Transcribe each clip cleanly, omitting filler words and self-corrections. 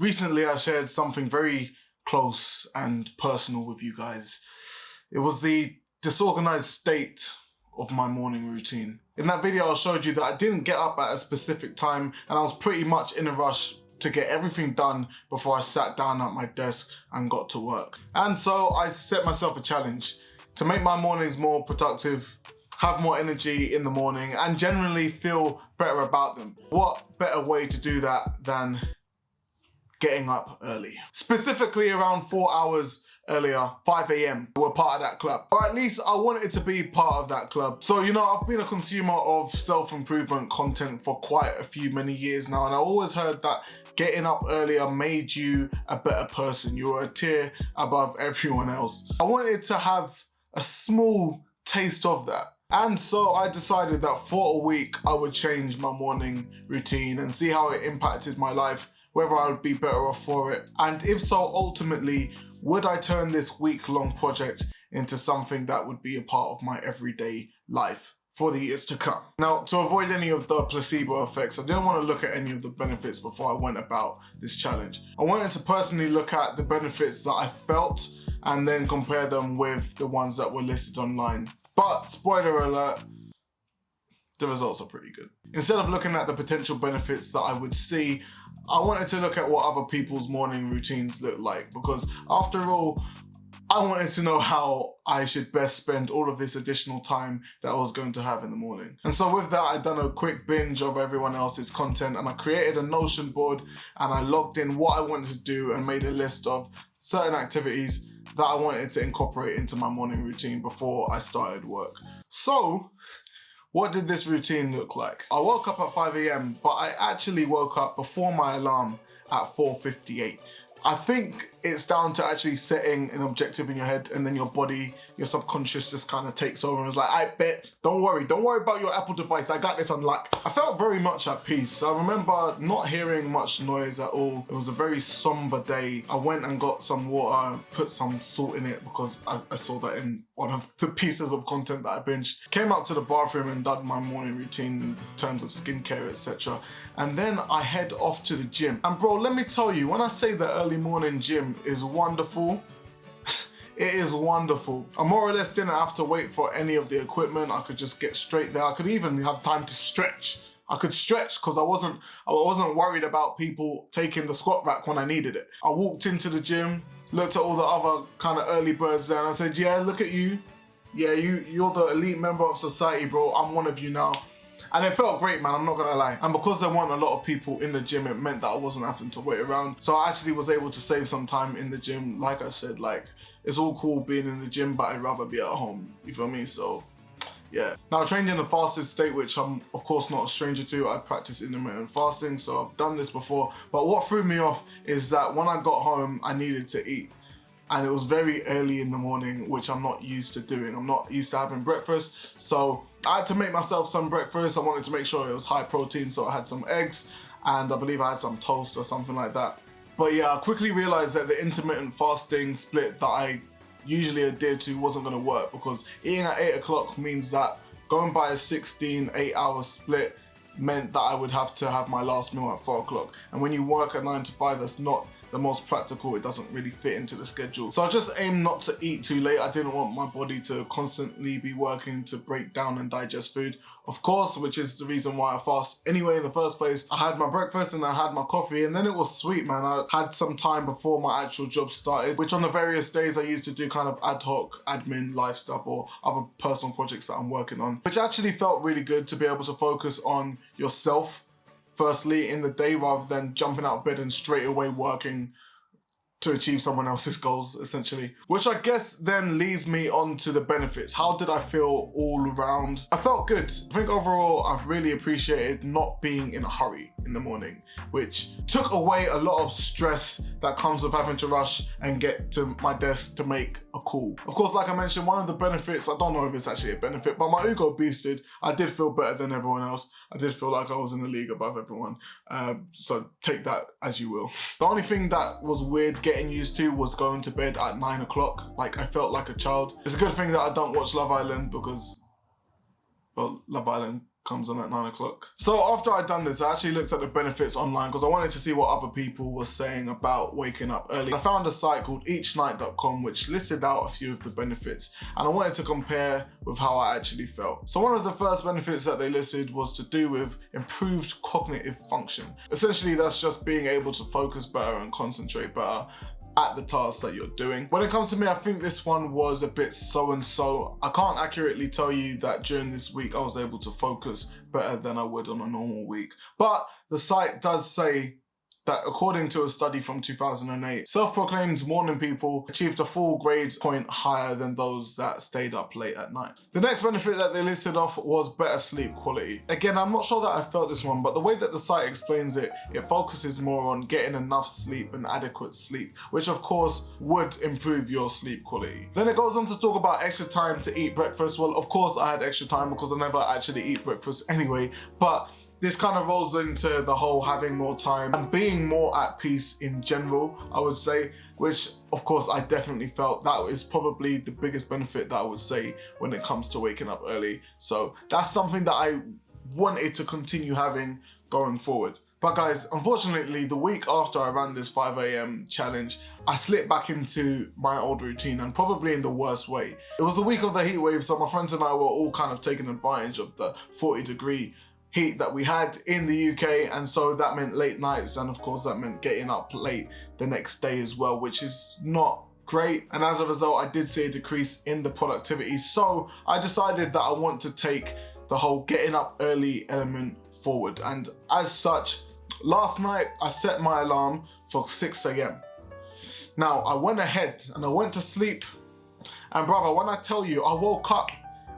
Recently, I shared something very close and personal with you guys. It was the disorganized state of my morning routine. In that video, I showed you that I didn't get up at a specific time and I was pretty much in a rush to get everything done before I sat down at my desk and got to work. And so I set myself a challenge to make my mornings more productive, have more energy in the morning, and generally feel better about them. What better way to do that than getting up early? Specifically around 4 hours earlier, 5 a.m. We're part of that club. Or at least I wanted to be part of that club. So, I've been a consumer of self-improvement content for quite many years now, and I always heard that getting up earlier made you a better person. You were a tier above everyone else. I wanted to have a small taste of that. And so I decided that for a week, I would change my morning routine and see how it impacted my life, whether I would be better off for it. And if so, ultimately, would I turn this week-long project into something that would be a part of my everyday life for the years to come? Now, to avoid any of the placebo effects, I didn't want to look at any of the benefits before I went about this challenge. I wanted to personally look at the benefits that I felt and then compare them with the ones that were listed online. But, spoiler alert, the results are pretty good. Instead of looking at the potential benefits that I would see, I wanted to look at what other people's morning routines look like, because after all, I wanted to know how I should best spend all of this additional time that I was going to have in the morning. And so with that, I'd done a quick binge of everyone else's content, and I created a Notion board and I logged in what I wanted to do and made a list of certain activities that I wanted to incorporate into my morning routine before I started work. So, what did this routine look like? I woke up at 5 a.m, but I actually woke up before my alarm at 4:58. I think it's down to actually setting an objective in your head, and then your body, your subconscious just kind of takes over and is like, I bet, don't worry about your Apple device, I got this on lock. I felt very much at peace. I remember not hearing much noise at all. It was a very somber day. I went and got some water, put some salt in it because I saw that in one of the pieces of content that I binged. Came up to the bathroom and done my morning routine in terms of skincare, etc. And then I head off to the gym. And bro, let me tell you, when I say the early morning gym is wonderful, it is wonderful. I more or less didn't have to wait for any of the equipment. I could just get straight there. I could even have time to stretch. I could stretch because I wasn't worried about people taking the squat rack when I needed it. I walked into the gym, looked at all the other kind of early birds there, and I said, yeah, look at you. Yeah, you're the elite member of society, bro. I'm one of you now. And it felt great, man, I'm not gonna lie. And because there weren't a lot of people in the gym, it meant that I wasn't having to wait around. So I actually was able to save some time in the gym. Like I said, it's all cool being in the gym, but I'd rather be at home, you feel me? So, yeah. Now, I trained in a fasted state, which I'm, of course, not a stranger to. I practice intermittent fasting, so I've done this before. But what threw me off is that when I got home, I needed to eat. And it was very early in the morning, which I'm not used to doing. I'm not used to having breakfast. So I had to make myself some breakfast. I wanted to make sure it was high protein, so I had some eggs, and I believe I had some toast or something like that. But yeah, I quickly realized that the intermittent fasting split that I usually adhere to wasn't gonna work, because eating at 8 o'clock means that going by a 16 8-hour split meant that I would have to have my last meal at 4 o'clock. And when you work at 9 to 5, that's not the most practical. It doesn't really fit into the schedule. So I just aimed not to eat too late. I didn't want my body to constantly be working to break down and digest food, of course, which is the reason why I fast anyway in the first place. I had my breakfast and I had my coffee, and then it was sweet, man. I had some time before my actual job started, which on the various days I used to do kind of ad hoc admin life stuff or other personal projects that I'm working on, which actually felt really good to be able to focus on yourself firstly in the day, rather than jumping out of bed and straight away working to achieve someone else's goals, essentially. Which I guess then leads me on to the benefits. How did I feel all around? I felt good. I think overall, I've really appreciated not being in a hurry in the morning, which took away a lot of stress that comes with having to rush and get to my desk to make a call. Of course, like I mentioned, one of the benefits, I don't know if it's actually a benefit, but my ego boosted. I did feel better than everyone else. I did feel like I was in the league above everyone. So take that as you will. The only thing that was weird getting used to was going to bed at 9 o'clock. Like, I felt like a child. It's a good thing that I don't watch Love Island because, well, Love Island comes on at 9 o'clock. So after I'd done this, I actually looked at the benefits online because I wanted to see what other people were saying about waking up early. I found a site called eachnight.com which listed out a few of the benefits, and I wanted to compare with how I actually felt. So one of the first benefits that they listed was to do with improved cognitive function. Essentially, that's just being able to focus better and concentrate better at the tasks that you're doing. When it comes to me, I think this one was a bit so-and-so. I can't accurately tell you that during this week I was able to focus better than I would on a normal week. But the site does say that according to a study from 2008, self-proclaimed morning people achieved a full grade point higher than those that stayed up late at night. The next benefit that they listed off was better sleep quality. Again, I'm not sure that I felt this one, but the way that the site explains it, it focuses more on getting enough sleep and adequate sleep, which of course would improve your sleep quality. Then it goes on to talk about extra time to eat breakfast. Well, of course I had extra time because I never actually eat breakfast anyway, but this kind of rolls into the whole having more time and being more at peace in general, I would say, which of course I definitely felt that is probably the biggest benefit that I would say when it comes to waking up early. So that's something that I wanted to continue having going forward. But guys, unfortunately, the week after I ran this 5 AM challenge, I slipped back into my old routine, and probably in the worst way. It was the week of the heat wave, so my friends and I were all kind of taking advantage of the 40-degree heat that we had in the UK, and so that meant late nights, and of course that meant getting up late the next day as well, which is not great. And as a result, I did see a decrease in the productivity, so I decided that I want to take the whole getting up early element forward. And as such, last night I set my alarm for 6 AM. Now I went ahead and I went to sleep, and brother, when I tell you I woke up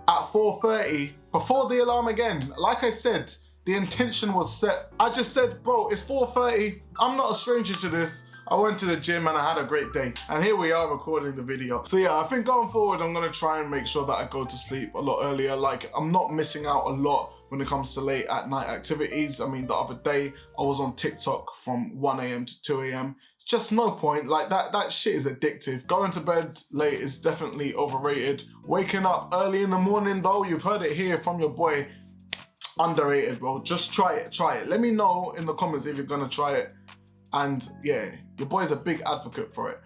at 4:30 before the alarm again. Like I said, the intention was set. I just said, bro, it's 4:30. I'm not a stranger to this. I went to the gym and I had a great day. And here we are recording the video. So yeah, I think going forward, I'm gonna try and make sure that I go to sleep a lot earlier. Like, I'm not missing out a lot when it comes to late at night activities. I mean, the other day I was on TikTok from 1 AM to 2 AM. It's just no point. Like that shit is addictive. Going to bed late is definitely overrated. Waking up early in the morning though, you've heard it here from your boy, underrated, bro. Just try it. Let me know in the comments if you're gonna try it. And yeah, your boy's a big advocate for it.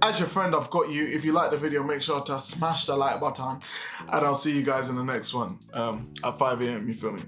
As your friend, I've got you. If you like the video, make sure to smash the like button, and I'll see you guys in the next one at 5 AM, you feel me?